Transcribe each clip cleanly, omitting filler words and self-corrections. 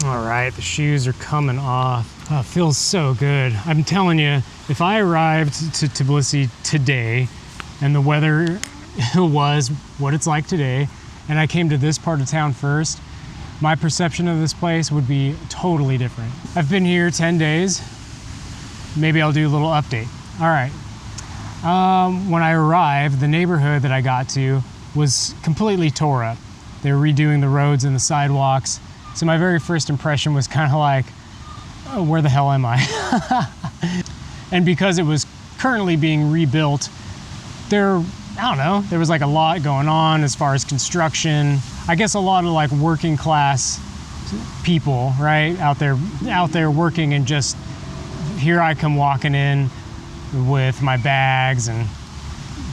All right, the shoes are coming off. Oh, it feels so good. I'm telling you, if I arrived to Tbilisi today and the weather was what it's like today, and I came to this part of town first, my perception of this place would be totally different. I've been here 10 days. Maybe I'll do a little update. All right. When I arrived, the neighborhood that I got to was completely tore up. They were redoing the roads and the sidewalks. So my very first impression was kind of like, oh, where the hell am I? And because it was currently being rebuilt, there was like a lot going on as far as construction. I guess a lot of like working class people, right? Out there working, and just here I come walking in with my bags and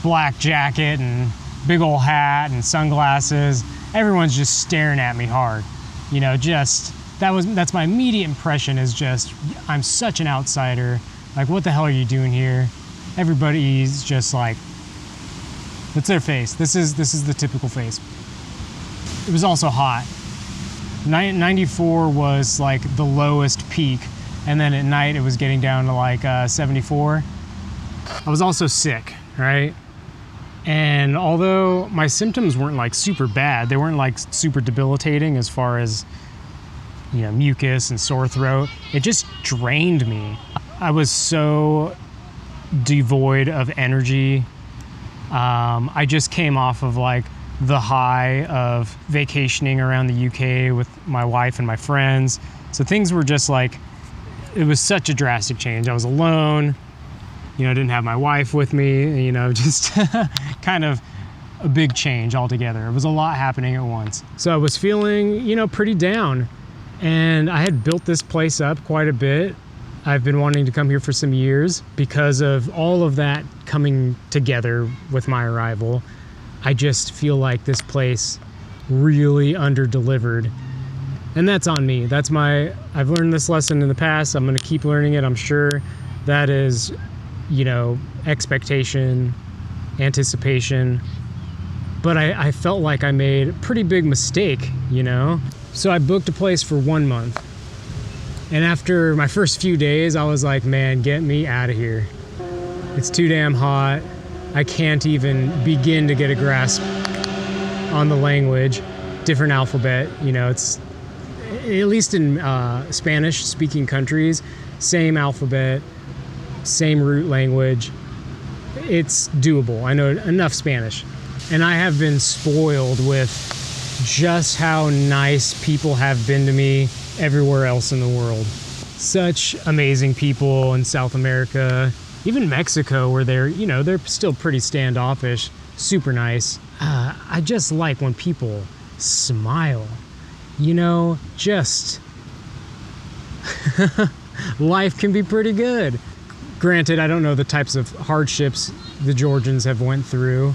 black jacket and big old hat and sunglasses. Everyone's just staring at me hard. You know, that's my immediate impression, is just, I'm such an outsider. Like, what the hell are you doing here? Everybody's just like, that's their face. This is the typical face. It was also hot. 94 was like the lowest peak, and then at night it was getting down to like 74. I was also sick, right? And although my symptoms weren't like super bad, they weren't like super debilitating as far as, you know, mucus and sore throat, it just drained me. I was so devoid of energy. I just came off of like the high of vacationing around the UK with my wife and my friends. So things were just like, it was such a drastic change. I was alone. You know, I didn't have my wife with me, you know, just kind of a big change altogether. It was a lot happening at once. So I was feeling, you know, pretty down. And I had built this place up quite a bit. I've been wanting to come here for some years because of all of that coming together with my arrival. I just feel like this place really under-delivered. And that's on me. I've learned this lesson in the past. I'm going to keep learning it, I'm sure. That is, you know, expectation, anticipation. But I felt like I made a pretty big mistake, you know? So I booked a place for 1 month. And after my first few days, I was like, man, get me out of here. It's too damn hot. I can't even begin to get a grasp on the language. Different alphabet, you know, it's, at least in Spanish-speaking countries, same alphabet, same root language. It's doable. I know enough Spanish. And I have been spoiled with just how nice people have been to me everywhere else in the world. Such amazing people in South America, even Mexico, where they're still pretty standoffish, super nice. I just like when people smile, you know, just life can be pretty good. Granted, I don't know the types of hardships the Georgians have went through,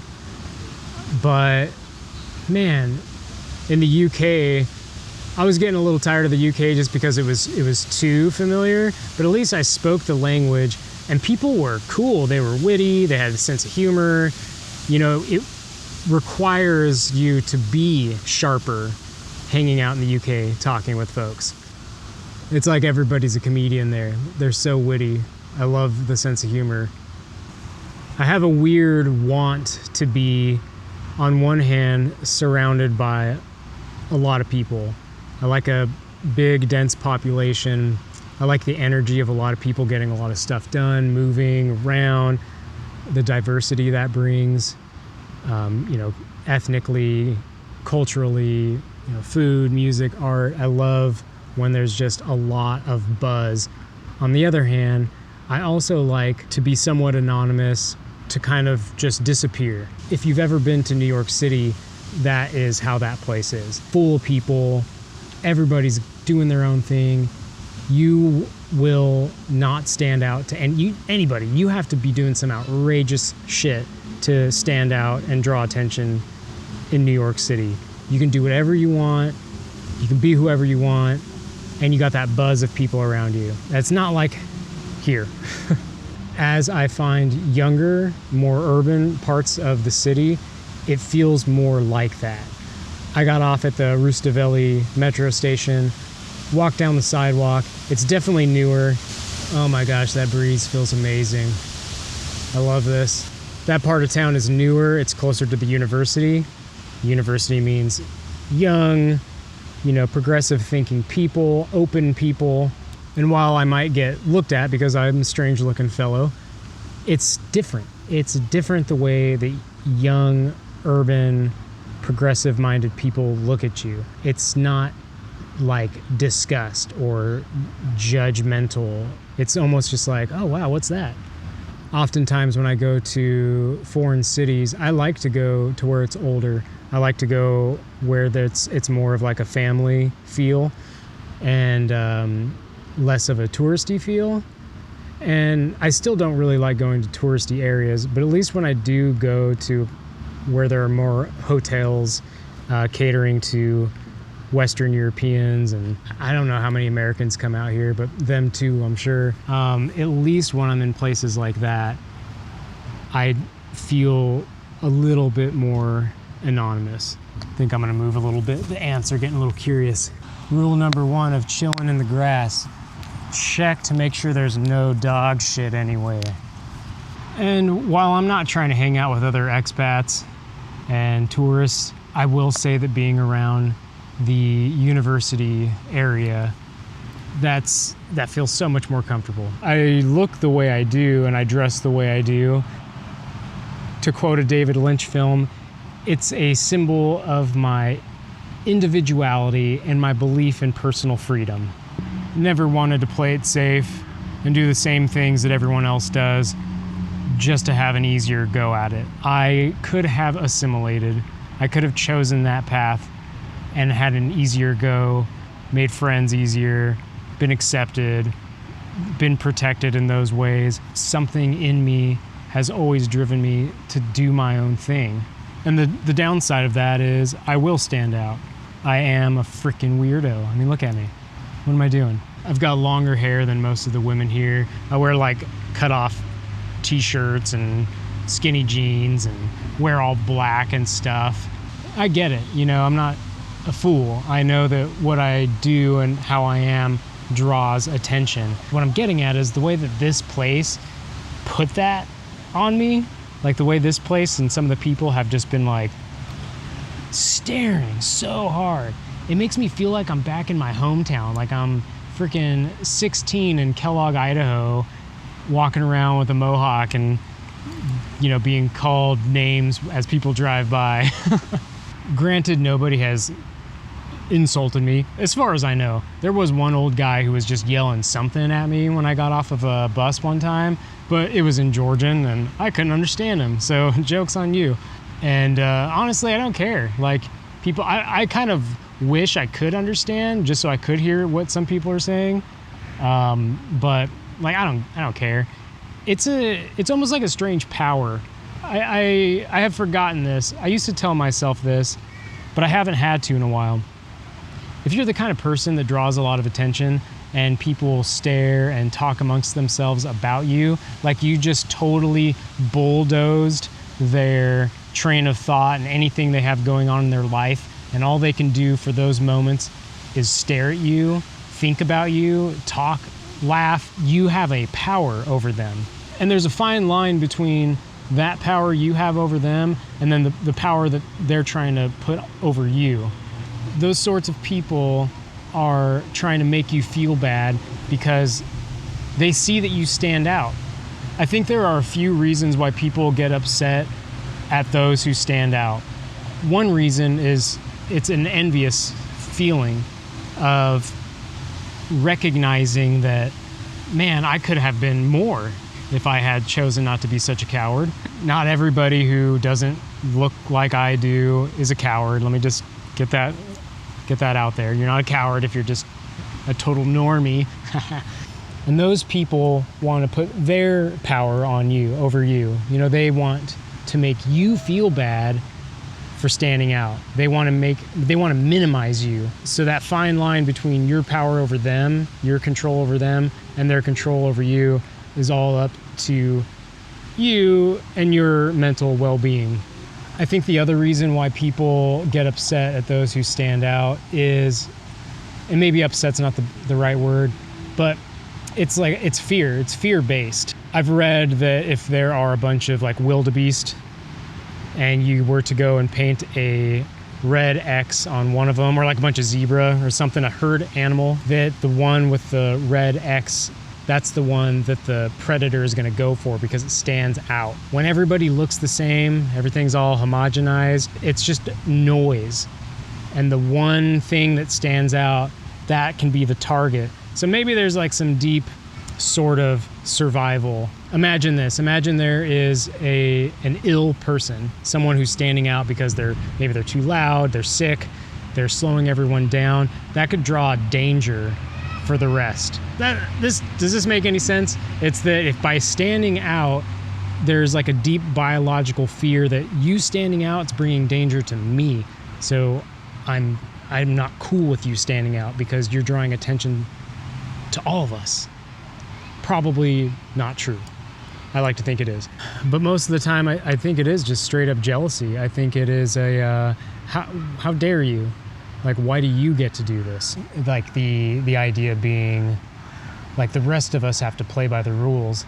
but man, in the UK, I was getting a little tired of the UK just because it was too familiar, but at least I spoke the language and people were cool. They were witty, they had a sense of humor. You know, it requires you to be sharper hanging out in the UK talking with folks. It's like everybody's a comedian there. They're so witty. I love the sense of humor. I have a weird want to be, on one hand, surrounded by a lot of people. I like a big, dense population. I like the energy of a lot of people getting a lot of stuff done, moving around, the diversity that brings, you know, ethnically, culturally, you know, food, music, art. I love when there's just a lot of buzz. On the other hand, I also like to be somewhat anonymous, to kind of just disappear. If you've ever been to New York City, that is how that place is. Full of people, everybody's doing their own thing. You will not stand out to anybody. You have to be doing some outrageous shit to stand out and draw attention in New York City. You can do whatever you want, you can be whoever you want, and you got that buzz of people around you. That's not like here. As I find younger, more urban parts of the city, it feels more like that. I got off at the Rustaveli metro station walk down the sidewalk. It's definitely newer. Oh my gosh, that breeze feels amazing. I love this. That part of town is newer. It's closer to the university. University means young, progressive thinking people, open people. And while I might get looked at because I'm a strange looking fellow, it's different. It's different the way that young, urban, progressive minded people look at you. It's not like disgust or judgmental. It's almost just like, oh wow, what's that? Oftentimes when I go to foreign cities, I like to go to where it's older. I like to go where it's more of like a family feel and less of a touristy feel. And I still don't really like going to touristy areas, but at least when I do go to where there are more hotels catering to Western Europeans, and I don't know how many Americans come out here, but them too, I'm sure. At least when I'm in places like that, I feel a little bit more anonymous. I think I'm gonna move a little bit. The ants are getting a little curious. Rule number 1 of chilling in the grass: check to make sure there's no dog shit anywhere. And while I'm not trying to hang out with other expats and tourists, I will say that being around the university area, that feels so much more comfortable. I look the way I do and I dress the way I do. To quote a David Lynch film, it's a symbol of my individuality and my belief in personal freedom. Never wanted to play it safe and do the same things that everyone else does just to have an easier go at it. I could have assimilated. I could have chosen that path and had an easier go, made friends easier, been accepted, been protected in those ways. Something in me has always driven me to do my own thing. And the downside of that is I will stand out. I am a freaking weirdo. I mean, look at me. What am I doing? I've got longer hair than most of the women here. I wear like cut off t-shirts and skinny jeans and wear all black and stuff. I get it, I'm not a fool. I know that what I do and how I am draws attention. What I'm getting at is the way that this place put that on me, like the way this place and some of the people have just been like staring so hard. It makes me feel like I'm back in my hometown, like I'm freaking 16 in Kellogg, Idaho, walking around with a mohawk and, being called names as people drive by. Granted, nobody has insulted me. As far as I know, there was one old guy who was just yelling something at me when I got off of a bus one time, but it was in Georgian and I couldn't understand him. So joke's on you. And honestly, I don't care. Like people, I kind of wish I could understand just so I could hear what some people are saying. But like, I don't care. It's almost like a strange power. I have forgotten this. I used to tell myself this, but I haven't had to in a while. If you're the kind of person that draws a lot of attention and people stare and talk amongst themselves about you, like you just totally bulldozed their train of thought and anything they have going on in their life, and all they can do for those moments is stare at you, think about you, talk, laugh, you have a power over them. And there's a fine line between that power you have over them and then the power that they're trying to put over you. Those sorts of people are trying to make you feel bad because they see that you stand out. I think there are a few reasons why people get upset at those who stand out. One reason is it's an envious feeling of recognizing that, man, I could have been more if I had chosen not to be such a coward. Not everybody who doesn't look like I do is a coward. Let me just get that out there. You're not a coward if you're just a total normie. And those people want to put their power on you, over you. They want to make you feel bad for standing out. They want to minimize you. So that fine line between your power over them, your control over them, and their control over you is all up to you and your mental well-being. I think the other reason why people get upset at those who stand out is and maybe upset's not the right word, but it's like, it's fear-based. I've read that if there are a bunch of like wildebeest and you were to go and paint a red X on one of them, or like a bunch of zebra or something, a herd animal, that the one with the red X, that's the one that the predator is going to go for because it stands out. When everybody looks the same, everything's all homogenized, it's just noise. And the one thing that stands out, that can be the target. So maybe there's like some deep sort of survival. Imagine this. Imagine there is an ill person, someone who's standing out because maybe they're too loud, they're sick, they're slowing everyone down. That could draw danger for the rest. Does this make any sense? It's that if by standing out, there's like a deep biological fear that you standing out is bringing danger to me. So I'm not cool with you standing out because you're drawing attention to all of us. Probably not true. I like to think it is. But most of the time, I think it is just straight up jealousy. I think it is how dare you? Like, why do you get to do this? Like the idea being, like, the rest of us have to play by the rules.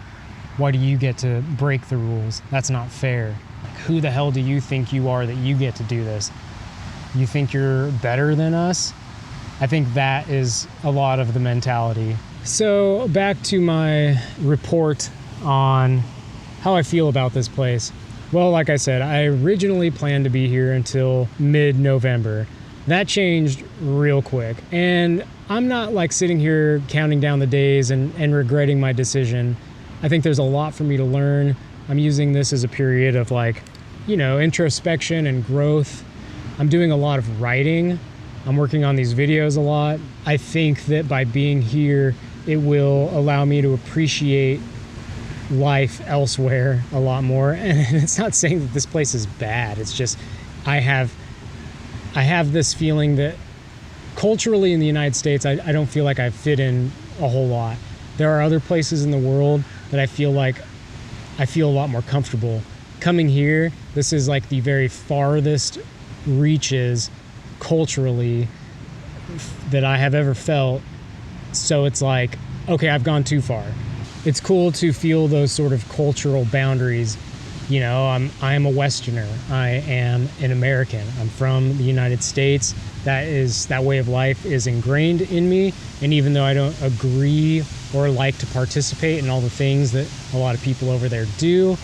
Why do you get to break the rules? That's not fair. Like, who the hell do you think you are that you get to do this? You think you're better than us? I think that is a lot of the mentality. So back to my report on how I feel about this place. Well, like I said, I originally planned to be here until mid-November. That changed real quick. And I'm not like sitting here counting down the days and regretting my decision. I think there's a lot for me to learn. I'm using this as a period of like, introspection and growth. I'm doing a lot of writing. I'm working on these videos a lot. I think that by being here, it will allow me to appreciate life elsewhere a lot more. And it's not saying that this place is bad. It's just I have this feeling that culturally in the United States, I don't feel like I fit in a whole lot. There are other places in the world that I feel a lot more comfortable. Coming here, this is like the very farthest reaches culturally that I have ever felt. So it's like, okay, I've gone too far. It's cool to feel those sort of cultural boundaries. I am a Westerner. I am an American. I'm from the United States. That way of life is ingrained in me. And even though I don't agree or like to participate in all the things that a lot of people over there do,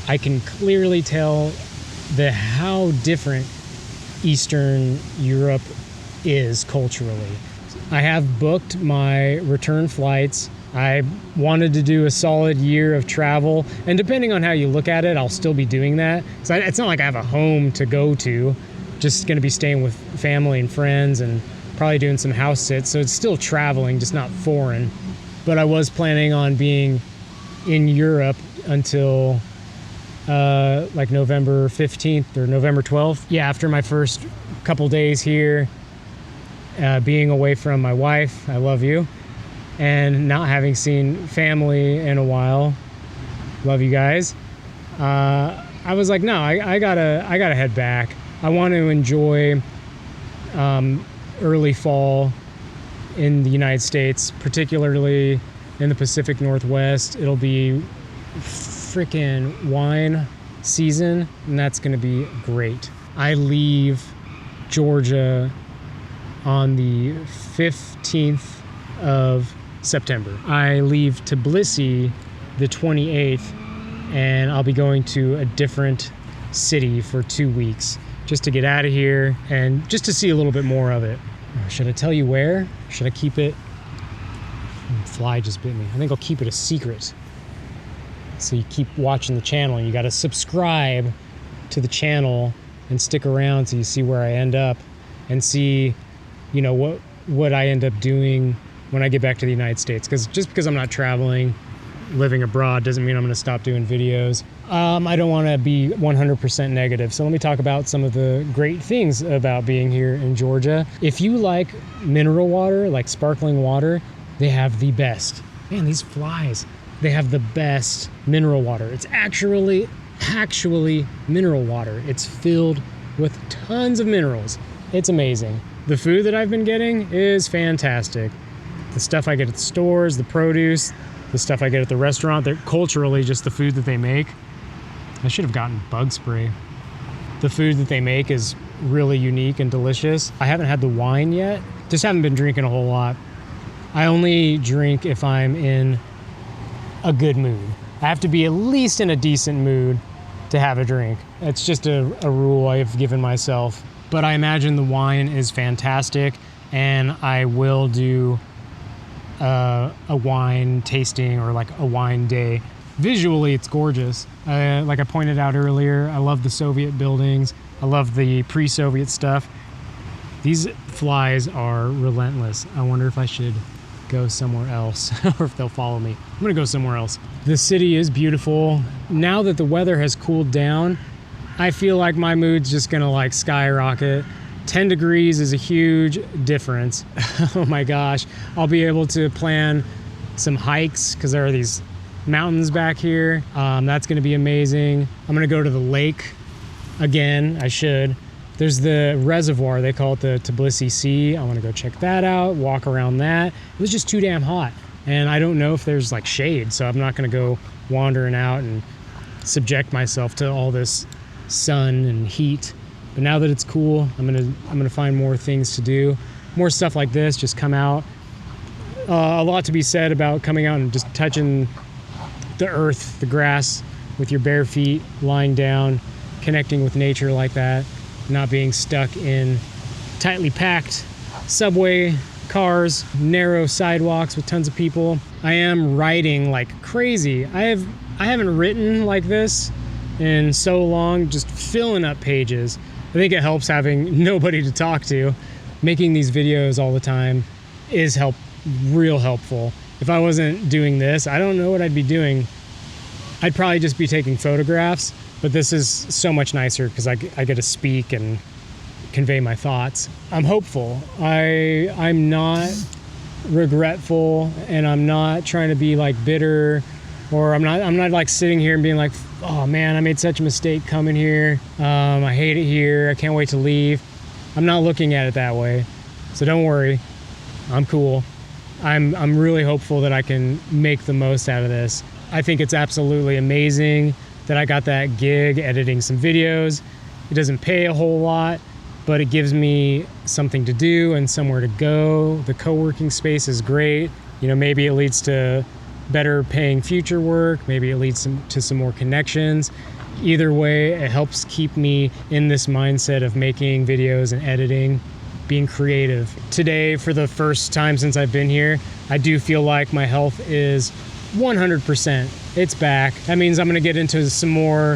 I can clearly tell how different Eastern Europe is culturally. I have booked my return flights. I wanted to do a solid year of travel, and depending on how you look at it, I'll still be doing that. So it's not like I have a home to go to, just going to be staying with family and friends and probably doing some house sits. So it's still traveling, just not foreign. But I was planning on being in Europe until like November 15th or November 12th. Yeah, after my first couple days here, being away from my wife, I love you, and not having seen family in a while, love you guys. I was like, no, I gotta head back. I want to enjoy early fall in the United States, particularly in the Pacific Northwest. It'll be freaking wine season, and that's going to be great. I leave Georgia on the 15th of September. I leave Tbilisi the 28th, and I'll be going to a different city for 2 weeks just to get out of here and just to see a little bit more of it. Should I tell you where? Should I keep it? Fly just bit me. I think I'll keep it a secret. So you keep watching the channel, and you got to subscribe to the channel and stick around so you see where I end up and see, what I end up doing when I get back to the United States. Because just because I'm not traveling, living abroad, doesn't mean I'm going to stop doing videos. I don't want to be 100% negative. So let me talk about some of the great things about being here in Georgia. If you like mineral water, like sparkling water, they have the best. Man, these flies. They have the best mineral water. It's actually mineral water. It's filled with tons of minerals. It's amazing. The food that I've been getting is fantastic. The stuff I get at the stores, the produce, the stuff I get at the restaurant, they're culturally just the food that they make. I should have gotten bug spray. The food that they make is really unique and delicious. I haven't had the wine yet. Just haven't been drinking a whole lot. I only drink if I'm in a good mood. I have to be at least in a decent mood to have a drink. It's just a rule I've given myself. But I imagine the wine is fantastic, and I will do a wine tasting or like a wine day. Visually, it's gorgeous. Like I pointed out earlier, I love the Soviet buildings. I love the pre-Soviet stuff. These flies are relentless. I wonder if I should go somewhere else or if they'll follow me. I'm gonna go somewhere else. The city is beautiful. Now that the weather has cooled down, I feel like my mood's just gonna like skyrocket. 10 degrees is a huge difference. Oh my gosh. I'll be able to plan some hikes because there are these mountains back here. That's gonna be amazing. I'm gonna go to the lake again. I should. There's the reservoir, they call it the Tbilisi Sea. I wanna go check that out, walk around that. It was just too damn hot. And I don't know if there's like shade, so I'm not gonna go wandering out and subject myself to all this sun and heat. But now that it's cool, I'm gonna find more things to do. More stuff like this, just come out. A lot to be said about coming out and just touching the earth, the grass with your bare feet, lying down, connecting with nature like that. Not being stuck in tightly packed subway cars, narrow sidewalks with tons of people. I am writing like crazy. I haven't written like this in so long, just filling up pages. I think it helps having nobody to talk to. Making these videos all the time is real helpful. If I wasn't doing this, I don't know what I'd be doing. I'd probably just be taking photographs. But this is so much nicer because I get to speak and convey my thoughts. I'm hopeful. I'm not regretful, and I'm not trying to be like bitter, or I'm not like sitting here and being like, oh man, I made such a mistake coming here. I hate it here. I can't wait to leave. I'm not looking at it that way. So don't worry. I'm cool. I'm really hopeful that I can make the most out of this. I think it's absolutely amazing that I got that gig editing some videos. It doesn't pay a whole lot, but it gives me something to do and somewhere to go. The co-working space is great. You know, maybe it leads to better paying future work. Maybe it leads to some more connections. Either way, it helps keep me in this mindset of making videos and editing, being creative. Today, for the first time since I've been here, I do feel like my health is 100%. It's back. That means I'm gonna get into some more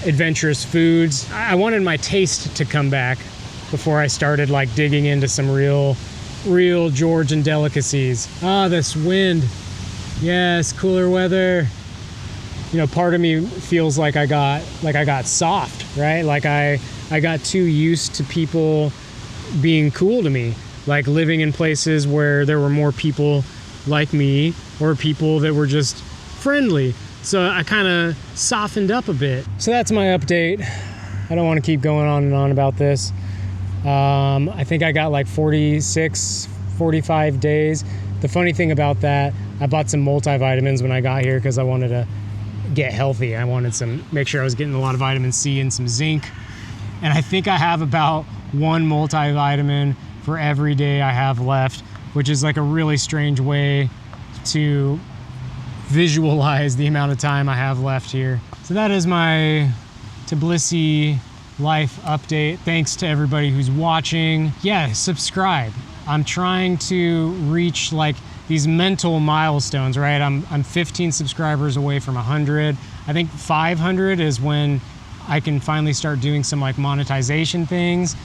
adventurous foods. I wanted my taste to come back before I started like digging into some real Georgian delicacies. Ah, this wind. Yes, cooler weather. You know, part of me feels like I got soft, right? Like I got too used to people being cool to me, like living in places where there were more people like me, or people that were just friendly. So I kind of softened up a bit. So that's my update. I don't want to keep going on and on about this. I think I got like 46, 45 days. The funny thing about that, I bought some multivitamins when I got here because I wanted to get healthy. I wanted make sure I was getting a lot of vitamin C and some zinc. And I think I have about one multivitamin for every day I have left, which is like a really strange way to visualize the amount of time I have left here. So that is my Tbilisi life update. Thanks to everybody who's watching. Yeah, subscribe. I'm trying to reach like these mental milestones, right? I'm 15 subscribers away from 100. I think 500 is when I can finally start doing some like monetization things.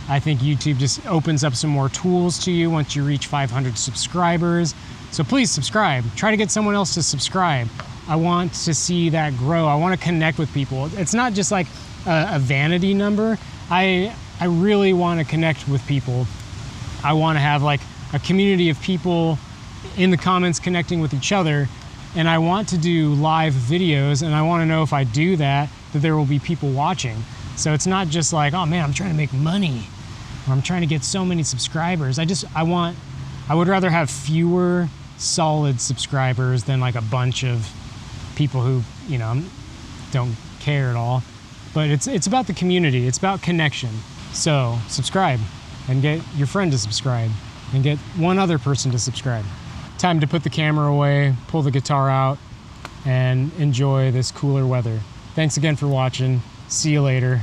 I think YouTube just opens up some more tools to you once you reach 500 subscribers. So please subscribe. Try to get someone else to subscribe. I want to see that grow. I want to connect with people. It's not just like a vanity number. I really want to connect with people. I want to have like a community of people in the comments connecting with each other. And I want to do live videos, and I want to know if I do that, that there will be people watching. So it's not just like, oh man, I'm trying to make money. I'm trying to get so many subscribers. I would rather have fewer solid subscribers than like a bunch of people who, you know, don't care at all. But it's about the community. It's about connection. So subscribe and get your friend to subscribe and get one other person to subscribe. Time to put the camera away, pull the guitar out, and enjoy this cooler weather. Thanks again for watching. See you later.